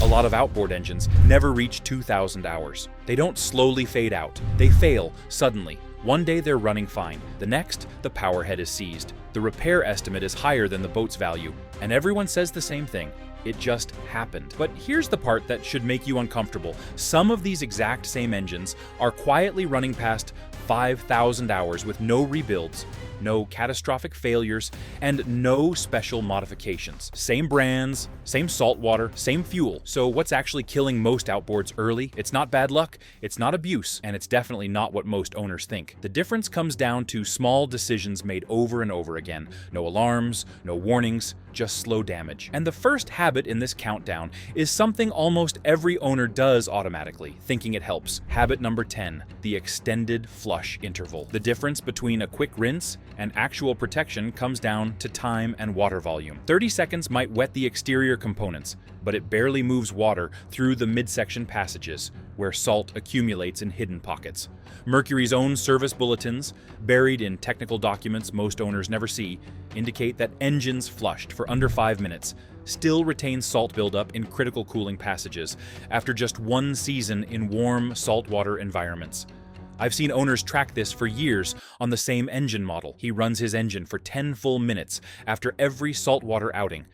A lot of outboard engines never reach 2,000 hours. They don't slowly fade out. They fail suddenly. One day they're running fine. The next, the powerhead is seized. The repair estimate is higher than the boat's value. And everyone says the same thing. It just happened. But here's the part that should make you uncomfortable. Some of these exact same engines are quietly running past 5,000 hours with no rebuilds, no catastrophic failures, and no special modifications. Same brands, same saltwater, same fuel. So what's actually killing most outboards early? It's not bad luck, it's not abuse, and it's definitely not what most owners think. The difference comes down to small decisions made over and over again. No alarms, no warnings, just slow damage. And the first habit in this countdown is something almost every owner does automatically, thinking it helps. Habit number 10, the extended flush interval. The difference between a quick rinse and actual protection comes down to time and water volume. 30 seconds might wet the exterior components, but it barely moves water through the midsection passages, where salt accumulates in hidden pockets. Mercury's own service bulletins, buried in technical documents most owners never see, indicate that engines flushed for under 5 minutes still retain salt buildup in critical cooling passages after just one season in warm, saltwater environments. I've seen owners track this for years on the same engine model. He runs his engine for 10 full minutes after every saltwater outing,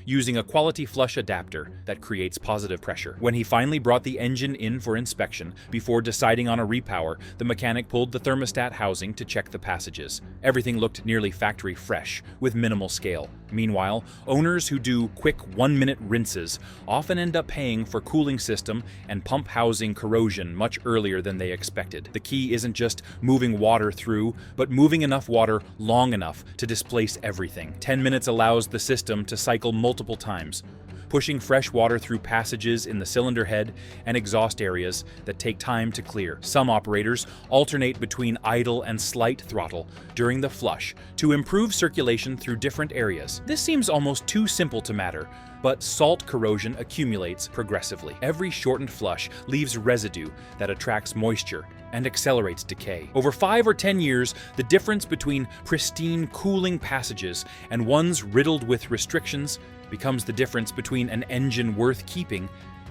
using a quality flush adapter that creates positive pressure. When he finally brought the engine in for inspection, before deciding on a repower, the mechanic pulled the thermostat housing to check the passages. Everything looked nearly factory fresh, with minimal scale. Meanwhile, owners who do quick 1-minute rinses often end up paying for cooling system and pump housing corrosion much earlier than they expected. The key isn't just moving water through, but moving enough water long enough to displace everything. 10 minutes allows the system to cycle multiple times, pushing fresh water through passages in the cylinder head and exhaust areas that take time to clear. Some operators alternate between idle and slight throttle during the flush to improve circulation through different areas. This seems almost too simple to matter, but salt corrosion accumulates progressively. Every shortened flush leaves residue that attracts moisture and accelerates decay. Over 5 or 10 years, the difference between pristine cooling passages and ones riddled with restrictions becomes the difference between an engine worth keeping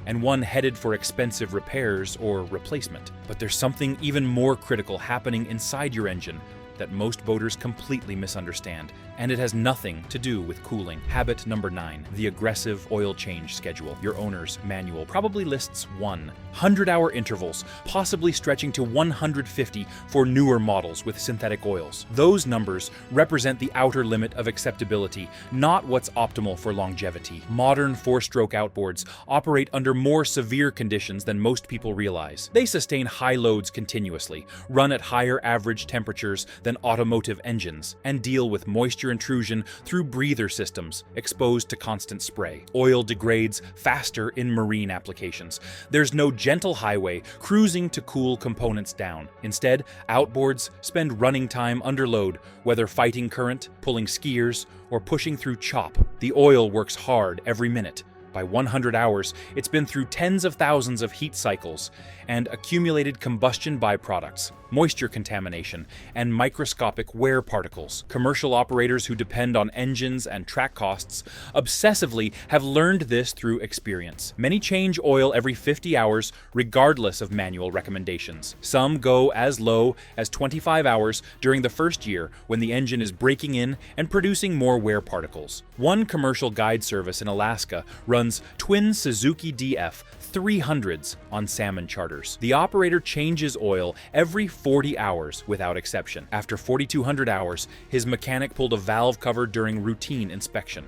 and one headed for expensive repairs or replacement. But there's something even more critical happening inside your engine that most boaters completely misunderstand, and it has nothing to do with cooling. Habit number 9, the aggressive oil change schedule. Your owner's manual probably lists 100-hour intervals, possibly stretching to 150 for newer models with synthetic oils. Those numbers represent the outer limit of acceptability, not what's optimal for longevity. Modern 4-stroke outboards operate under more severe conditions than most people realize. They sustain high loads continuously, run at higher average temperatures than automotive engines, and deal with moisture intrusion through breather systems exposed to constant spray. Oil degrades faster in marine applications. There's no gentle highway cruising to cool components down. Instead, outboards spend running time under load, whether fighting current, pulling skiers, or pushing through chop. The oil works hard every minute. By 100 hours, it's been through tens of thousands of heat cycles and accumulated combustion byproducts, moisture contamination, and microscopic wear particles. Commercial operators who depend on engines and track costs obsessively have learned this through experience. Many change oil every 50 hours, regardless of manual recommendations. Some go as low as 25 hours during the first year when the engine is breaking in and producing more wear particles. One commercial guide service in Alaska runs twin Suzuki DF 300s on salmon charters. The operator changes oil every 40 hours without exception. After 4,200 hours, his mechanic pulled a valve cover during routine inspection.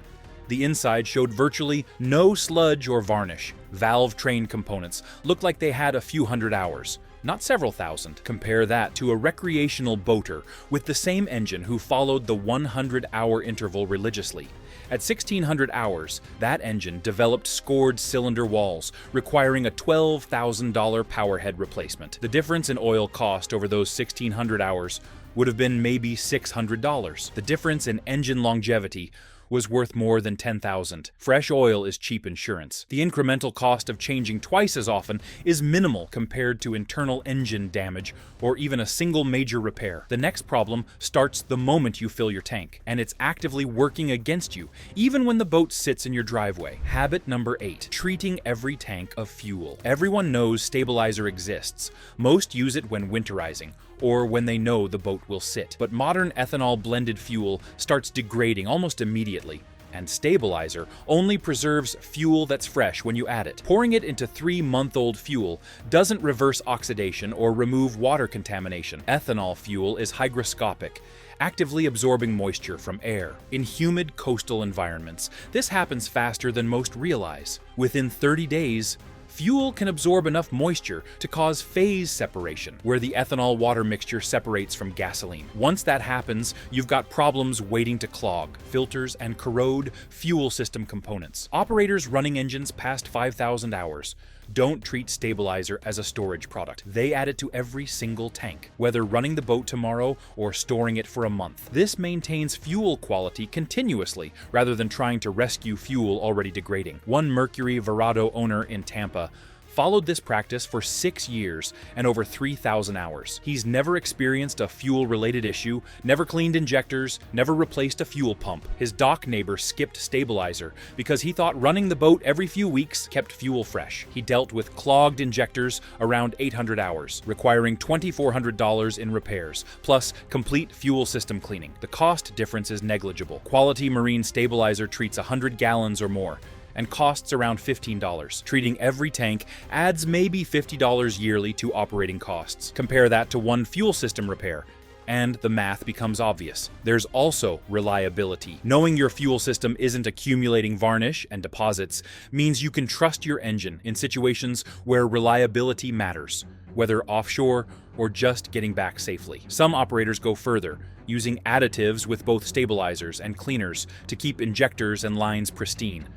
The inside showed virtually no sludge or varnish. Valve train components looked like they had a few hundred hours, not several thousand. Compare that to a recreational boater with the same engine who followed the 100-hour interval religiously. At 1,600 hours, that engine developed scored cylinder walls, requiring a $12,000 powerhead replacement. The difference in oil cost over those 1,600 hours would have been maybe $600. The difference in engine longevity was worth more than 10,000. Fresh oil is cheap insurance. The incremental cost of changing twice as often is minimal compared to internal engine damage or even a single major repair. The next problem starts the moment you fill your tank, and it's actively working against you, even when the boat sits in your driveway. Habit number 8, treating every tank of fuel. Everyone knows stabilizer exists. Most use it when winterizing, or when they know the boat will sit. But modern ethanol-blended fuel starts degrading almost immediately, and stabilizer only preserves fuel that's fresh when you add it. Pouring it into 3-month-old fuel doesn't reverse oxidation or remove water contamination. Ethanol fuel is hygroscopic, actively absorbing moisture from air. In humid coastal environments, this happens faster than most realize. Within 30 days, fuel can absorb enough moisture to cause phase separation, where the ethanol-water mixture separates from gasoline. Once that happens, you've got problems waiting to clog filters and corrode fuel system components. Operators running engines past 5,000 hours don't treat stabilizer as a storage product. They add it to every single tank, whether running the boat tomorrow or storing it for a month. This maintains fuel quality continuously, rather than trying to rescue fuel already degrading. One Mercury Verado owner in Tampa followed this practice for 6 years and over 3,000 hours. He's never experienced a fuel-related issue, never cleaned injectors, never replaced a fuel pump. His dock neighbor skipped stabilizer because he thought running the boat every few weeks kept fuel fresh. He dealt with clogged injectors around 800 hours, requiring $2,400 in repairs, plus complete fuel system cleaning. The cost difference is negligible. Quality marine stabilizer treats 100 gallons or more, and costs around $15. Treating every tank adds maybe $50 yearly to operating costs. Compare that to one fuel system repair, and the math becomes obvious. There's also reliability. Knowing your fuel system isn't accumulating varnish and deposits means you can trust your engine in situations where reliability matters, whether offshore or just getting back safely. Some operators go further, using additives with both stabilizers and cleaners to keep injectors and lines pristine.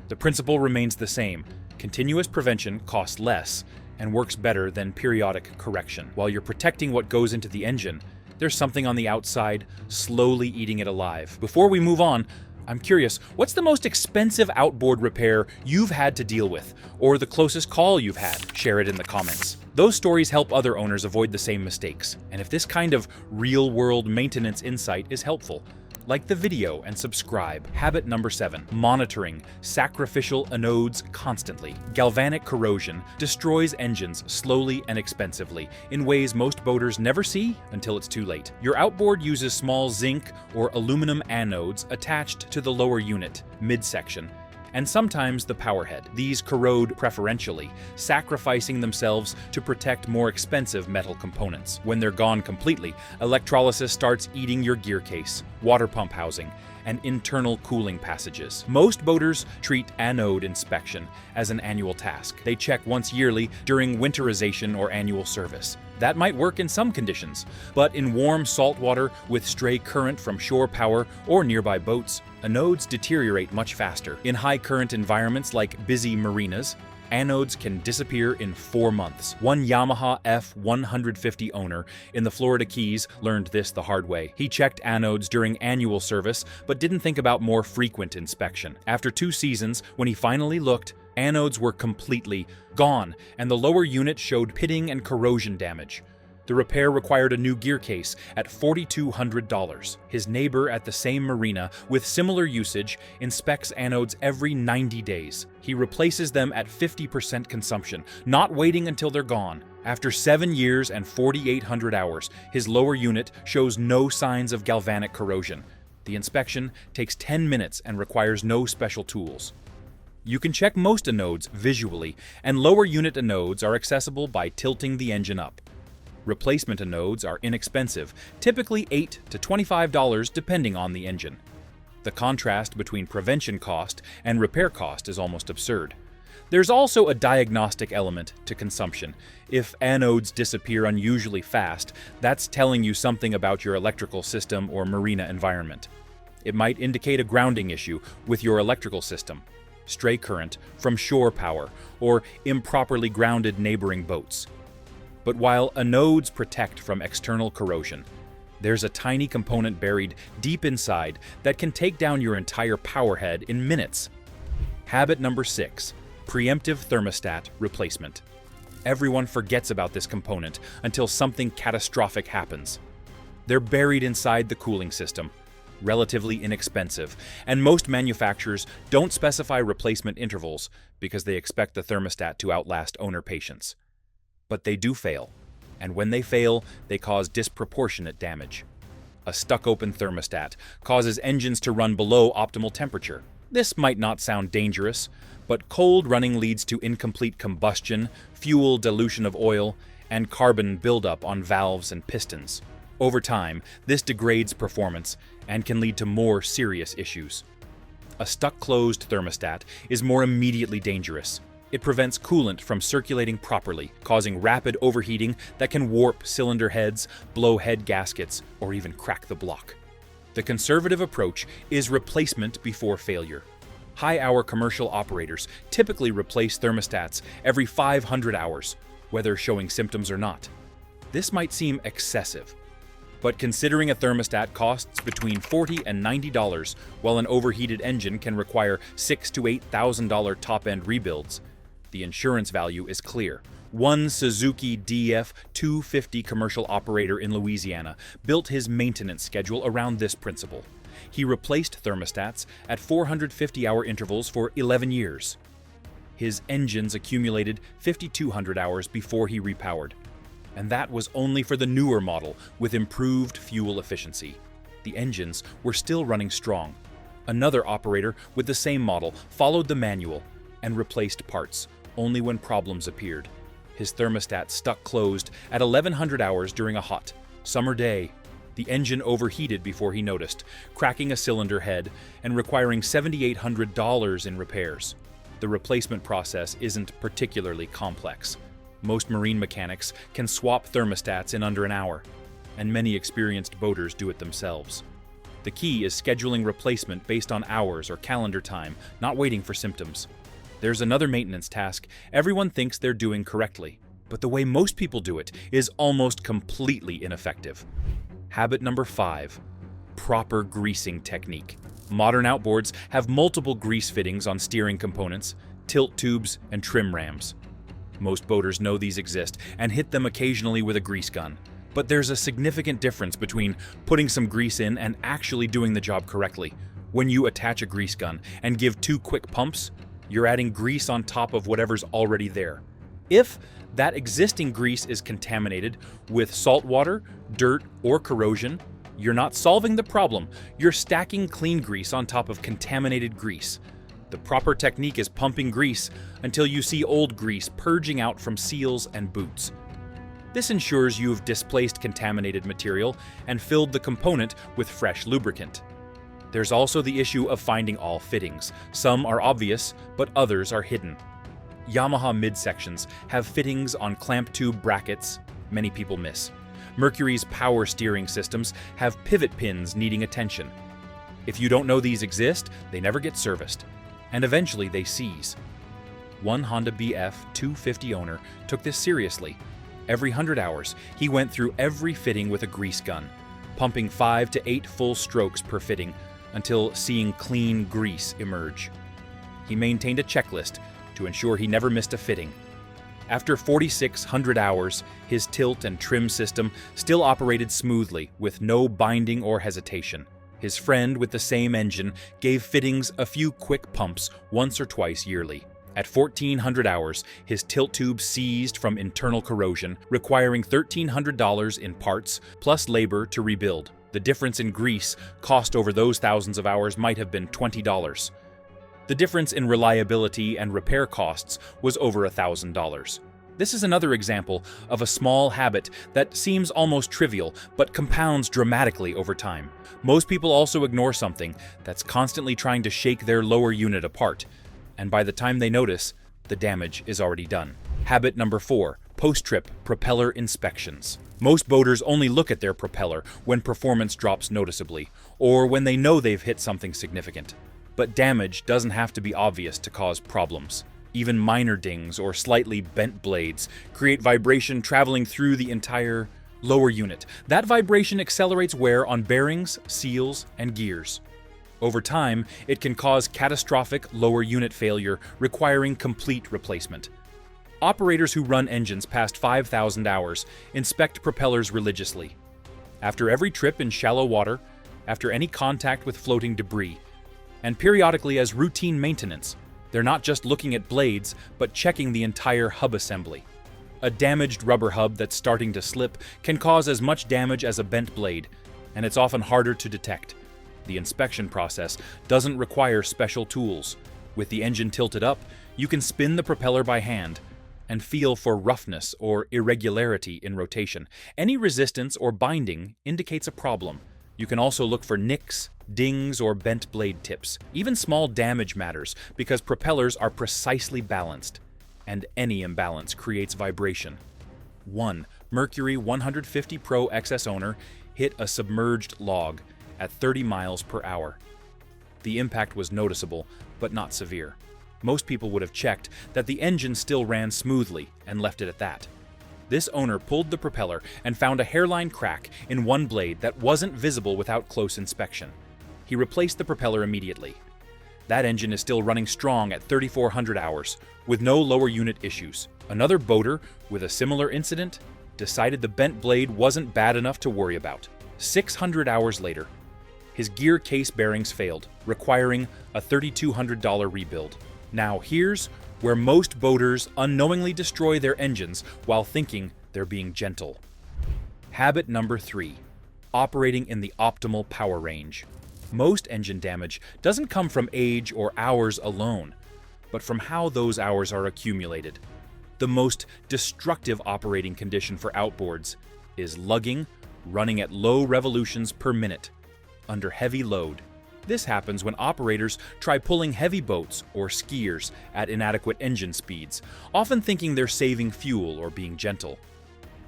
The principle remains the same. Continuous prevention costs less and works better than periodic correction. While you're protecting what goes into the engine, there's something on the outside slowly eating it alive. Before we move on, I'm curious, what's the most expensive outboard repair you've had to deal with, or the closest call you've had? Share it in the comments. Those stories help other owners avoid the same mistakes. And if this kind of real-world maintenance insight is helpful, like the video and subscribe. Habit number 7, monitoring sacrificial anodes constantly. Galvanic corrosion destroys engines slowly and expensively in ways most boaters never see until it's too late. Your outboard uses small zinc or aluminum anodes attached to the lower unit, midsection, and sometimes the powerhead. These corrode preferentially, sacrificing themselves to protect more expensive metal components. When they're gone completely, electrolysis starts eating your gear case, water pump housing, and internal cooling passages. Most boaters treat anode inspection as an annual task. They check once yearly during winterization or annual service. That might work in some conditions, but in warm saltwater with stray current from shore power or nearby boats, anodes deteriorate much faster. In high current environments like busy marinas, anodes can disappear in 4 months. One Yamaha F150 owner in the Florida Keys learned this the hard way. He checked anodes during annual service, but didn't think about more frequent inspection. After 2 seasons, when he finally looked, anodes were completely gone, and the lower unit showed pitting and corrosion damage. The repair required a new gear case at $4,200. His neighbor at the same marina with similar usage inspects anodes every 90 days. He replaces them at 50% consumption, not waiting until they're gone. After 7 years and 4,800 hours, his lower unit shows no signs of galvanic corrosion. The inspection takes 10 minutes and requires no special tools. You can check most anodes visually, and lower unit anodes are accessible by tilting the engine up. Replacement anodes are inexpensive, typically $8 to $25 depending on the engine. The contrast between prevention cost and repair cost is almost absurd. There's also a diagnostic element to consumption. If anodes disappear unusually fast, that's telling you something about your electrical system or marina environment. It might indicate a grounding issue with your electrical system, stray current from shore power, or improperly grounded neighboring boats. But while anodes protect from external corrosion, There's a tiny component buried deep inside that can take down your entire powerhead in minutes. Habit number 6, preemptive thermostat replacement. Everyone forgets about this component until something catastrophic happens. They're buried inside the cooling system, relatively inexpensive, and most manufacturers don't specify replacement intervals because they expect the thermostat to outlast owner patience. But they do fail, and when they fail, they cause disproportionate damage. A stuck-open thermostat causes engines to run below optimal temperature. This might not sound dangerous, but cold running leads to incomplete combustion, fuel dilution of oil, and carbon buildup on valves and pistons. Over time, this degrades performance and can lead to more serious issues. A stuck-closed thermostat is more immediately dangerous. It prevents coolant from circulating properly, causing rapid overheating that can warp cylinder heads, blow head gaskets, or even crack the block. The conservative approach is replacement before failure. High-hour commercial operators typically replace thermostats every 500 hours, whether showing symptoms or not. This might seem excessive, but considering a thermostat costs between $40 and $90, while an overheated engine can require $6,000 to $8,000 top-end rebuilds, the insurance value is clear. One Suzuki DF250 commercial operator in Louisiana built his maintenance schedule around this principle. He replaced thermostats at 450-hour intervals for 11 years. His engines accumulated 5,200 hours before he repowered, and that was only for the newer model with improved fuel efficiency. The engines were still running strong. Another operator with the same model followed the manual and replaced parts only when problems appeared. His thermostat stuck closed at 1,100 hours during a hot summer day. The engine overheated before he noticed, cracking a cylinder head and requiring $7,800 in repairs. The replacement process isn't particularly complex. Most marine mechanics can swap thermostats in under an hour, and many experienced boaters do it themselves. The key is scheduling replacement based on hours or calendar time, not waiting for symptoms. There's another maintenance task everyone thinks they're doing correctly, but the way most people do it is almost completely ineffective. Habit number 5, proper greasing technique. Modern outboards have multiple grease fittings on steering components, tilt tubes, and trim rams. Most boaters know these exist and hit them occasionally with a grease gun. But there's a significant difference between putting some grease in and actually doing the job correctly. When you attach a grease gun and give 2 quick pumps, you're adding grease on top of whatever's already there. If that existing grease is contaminated with saltwater, dirt, or corrosion, you're not solving the problem. You're stacking clean grease on top of contaminated grease. The proper technique is pumping grease until you see old grease purging out from seals and boots. This ensures you've displaced contaminated material and filled the component with fresh lubricant. There's also the issue of finding all fittings. Some are obvious, but others are hidden. Yamaha midsections have fittings on clamp tube brackets many people miss. Mercury's power steering systems have pivot pins needing attention. If you don't know these exist, they never get serviced, and eventually they seize. One Honda BF 250 owner took this seriously. Every 100 hours, he went through every fitting with a grease gun, pumping 5 to 8 full strokes per fitting until seeing clean grease emerge. He maintained a checklist to ensure he never missed a fitting. After 4,600 hours, his tilt and trim system still operated smoothly with no binding or hesitation. His friend with the same engine gave fittings a few quick pumps once or twice yearly. At 1,400 hours, his tilt tube seized from internal corrosion, requiring $1,300 in parts plus labor to rebuild. The difference in grease cost over those thousands of hours might have been $20. The difference in reliability and repair costs was over $1,000. This is another example of a small habit that seems almost trivial but compounds dramatically over time. Most people also ignore something that's constantly trying to shake their lower unit apart, and by the time they notice, the damage is already done. Habit number 4, post-trip propeller inspections. Most boaters only look at their propeller when performance drops noticeably, or when they know they've hit something significant. But damage doesn't have to be obvious to cause problems. Even minor dings or slightly bent blades create vibration traveling through the entire Lower unit. That vibration accelerates wear on bearings, seals, and gears. Over time, it can cause catastrophic lower unit failure, requiring complete replacement. Operators who run engines past 5,000 hours inspect propellers religiously. After every trip in shallow water, after any contact with floating debris, and periodically as routine maintenance, they're not just looking at blades, but checking the entire hub assembly. A damaged rubber hub that's starting to slip can cause as much damage as a bent blade, and it's often harder to detect. The inspection process doesn't require special tools. With the engine tilted up, you can spin the propeller by hand and feel for roughness or irregularity in rotation. Any resistance or binding indicates a problem. You can also look for nicks, dings, or bent blade tips. Even small damage matters because propellers are precisely balanced, and any imbalance creates vibration. 1. Mercury 150 Pro XS owner hit a submerged log at 30 miles per hour. The impact was noticeable, but not severe. Most people would have checked that the engine still ran smoothly and left it at that. This owner pulled the propeller and found a hairline crack in one blade that wasn't visible without close inspection. He replaced the propeller immediately. That engine is still running strong at 3,400 hours, with no lower unit issues. Another boater with a similar incident decided the bent blade wasn't bad enough to worry about. 600 hours later, his gear case bearings failed, requiring a $3,200 rebuild. Now here's where most boaters unknowingly destroy their engines while thinking they're being gentle. Habit number 3. Operating in the optimal power range. Most engine damage doesn't come from age or hours alone, but from how those hours are accumulated. The most destructive operating condition for outboards is lugging, running at low revolutions per minute, under heavy load. This happens when operators try pulling heavy boats or skiers at inadequate engine speeds, often thinking they're saving fuel or being gentle.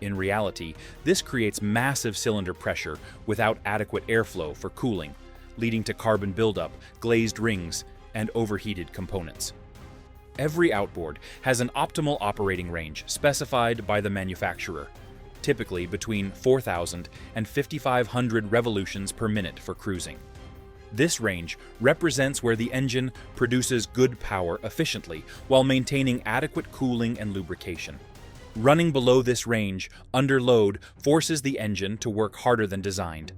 In reality, this creates massive cylinder pressure without adequate airflow for cooling, leading to carbon buildup, glazed rings, and overheated components. Every outboard has an optimal operating range specified by the manufacturer, typically between 4,000 and 5,500 revolutions per minute for cruising. This range represents where the engine produces good power efficiently while maintaining adequate cooling and lubrication. Running below this range, under load, forces the engine to work harder than designed.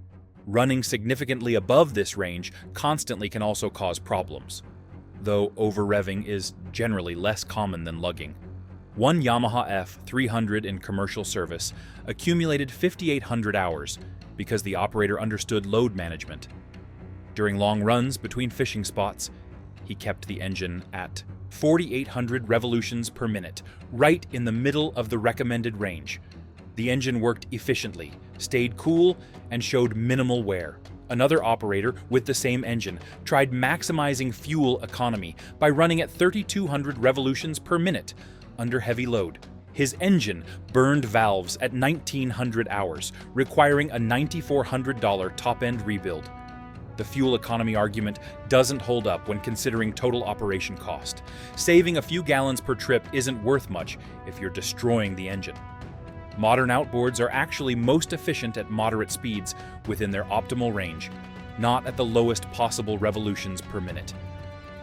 Running significantly above this range constantly can also cause problems, though over-revving is generally less common than lugging. One Yamaha F300 in commercial service accumulated 5,800 hours because the operator understood load management. During long runs between fishing spots, he kept the engine at 4,800 revolutions per minute, right in the middle of the recommended range. The engine worked efficiently, stayed cool, and showed minimal wear. Another operator with the same engine tried maximizing fuel economy by running at 3,200 revolutions per minute under heavy load. His engine burned valves at 1,900 hours, requiring a $9,400 top-end rebuild. The fuel economy argument doesn't hold up when considering total operation cost. Saving a few gallons per trip isn't worth much if you're destroying the engine. Modern outboards are actually most efficient at moderate speeds within their optimal range, not at the lowest possible revolutions per minute.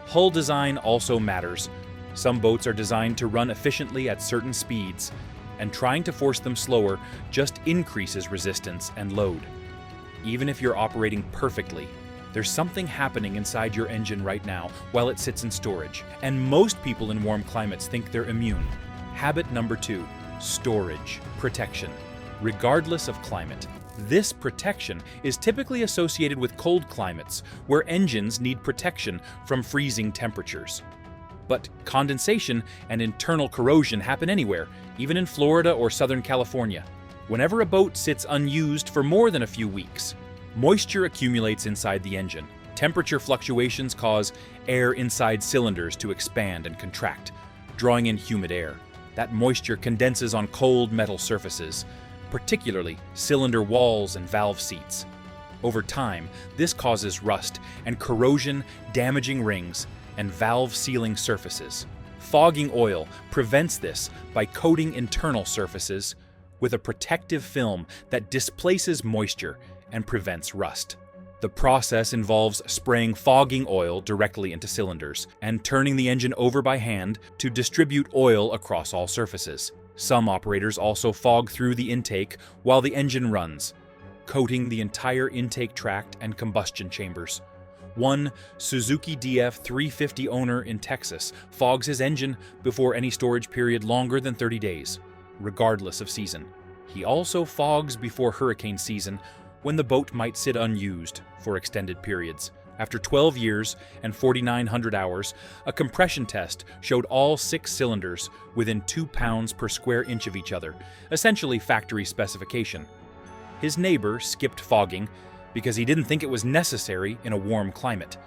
Hull design also matters. Some boats are designed to run efficiently at certain speeds, and trying to force them slower just increases resistance and load. Even if you're operating perfectly, there's something happening inside your engine right now while it sits in storage, and most people in warm climates think they're immune. Habit number 2, storage, protection, regardless of climate. This protection is typically associated with cold climates, where engines need protection from freezing temperatures. But condensation and internal corrosion happen anywhere, even in Florida or Southern California. Whenever a boat sits unused for more than a few weeks, moisture accumulates inside the engine. Temperature fluctuations cause air inside cylinders to expand and contract, drawing in humid air. That moisture condenses on cold metal surfaces, particularly cylinder walls and valve seats. Over time, this causes rust and corrosion, damaging rings and valve sealing surfaces. Fogging oil prevents this by coating internal surfaces with a protective film that displaces moisture and prevents rust. The process involves spraying fogging oil directly into cylinders and turning the engine over by hand to distribute oil across all surfaces. Some operators also fog through the intake while the engine runs, coating the entire intake tract and combustion chambers. One Suzuki DF350 owner in Texas fogs his engine before any storage period longer than 30 days, regardless of season. He also fogs before hurricane season, when the boat might sit unused for extended periods. After 12 years and 4,900 hours, a compression test showed all 6 cylinders within 2 pounds per square inch of each other, essentially factory specification. His neighbor skipped fogging because he didn't think it was necessary in a warm climate.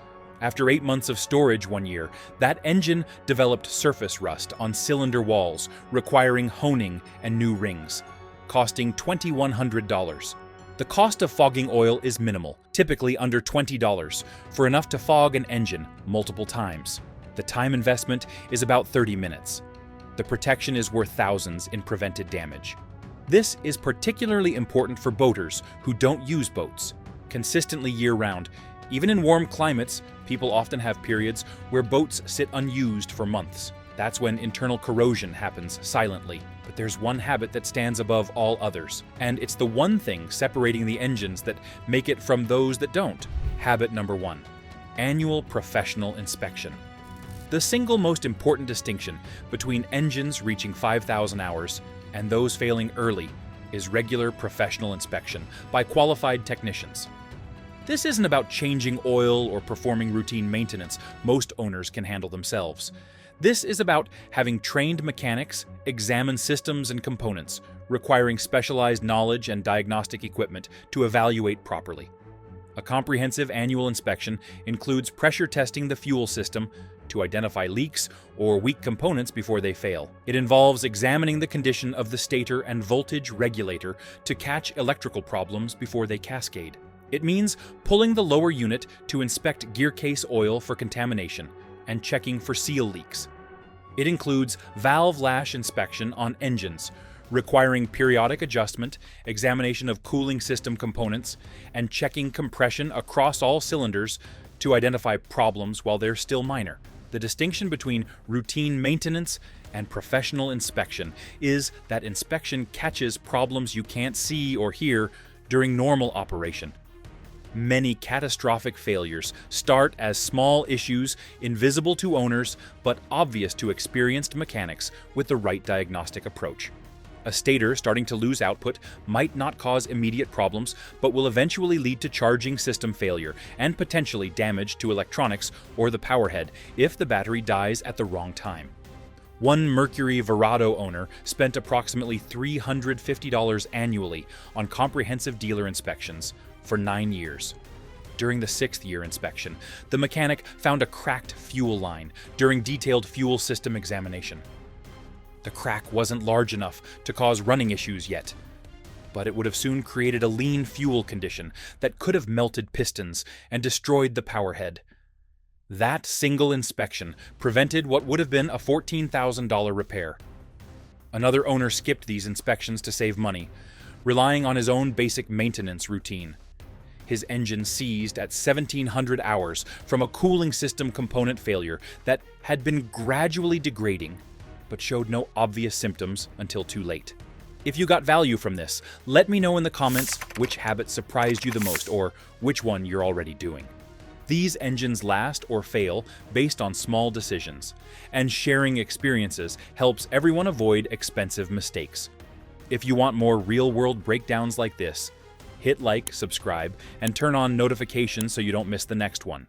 After 8 months of storage one year, that engine developed surface rust on cylinder walls, requiring honing and new rings, costing $2,100. The cost of fogging oil is minimal, typically under $20, for enough to fog an engine multiple times. The time investment is about 30 minutes. The protection is worth thousands in prevented damage. This is particularly important for boaters who don't use boats consistently year-round. Even in warm climates, people often have periods where boats sit unused for months. That's when internal corrosion happens silently. But there's one habit that stands above all others, and it's the one thing separating the engines that make it from those that don't. Habit number 1: annual professional inspection. The single most important distinction between engines reaching 5,000 hours and those failing early is regular professional inspection by qualified technicians. This isn't about changing oil or performing routine maintenance most owners can handle themselves. This is about having trained mechanics examine systems and components, requiring specialized knowledge and diagnostic equipment to evaluate properly. A comprehensive annual inspection includes pressure testing the fuel system to identify leaks or weak components before they fail. It involves examining the condition of the stator and voltage regulator to catch electrical problems before they cascade. It means pulling the lower unit to inspect gear case oil for contamination and checking for seal leaks. It includes valve lash inspection on engines, requiring periodic adjustment, examination of cooling system components, and checking compression across all cylinders to identify problems while they're still minor. The distinction between routine maintenance and professional inspection is that inspection catches problems you can't see or hear during normal operation. Many catastrophic failures start as small issues invisible to owners but obvious to experienced mechanics with the right diagnostic approach. A stator starting to lose output might not cause immediate problems, but will eventually lead to charging system failure and potentially damage to electronics or the powerhead if the battery dies at the wrong time. One Mercury Verado owner spent approximately $350 annually on comprehensive dealer inspections for 9 years. During the 6th year inspection, the mechanic found a cracked fuel line during detailed fuel system examination. The crack wasn't large enough to cause running issues yet, but it would have soon created a lean fuel condition that could have melted pistons and destroyed the powerhead. That single inspection prevented what would have been a $14,000 repair. Another owner skipped these inspections to save money, relying on his own basic maintenance routine. His engine seized at 1,700 hours from a cooling system component failure that had been gradually degrading, but showed no obvious symptoms until too late. If you got value from this, let me know in the comments which habit surprised you the most or which one you're already doing. These engines last or fail based on small decisions, and sharing experiences helps everyone avoid expensive mistakes. If you want more real-world breakdowns like this, hit like, subscribe, and turn on notifications so you don't miss the next one.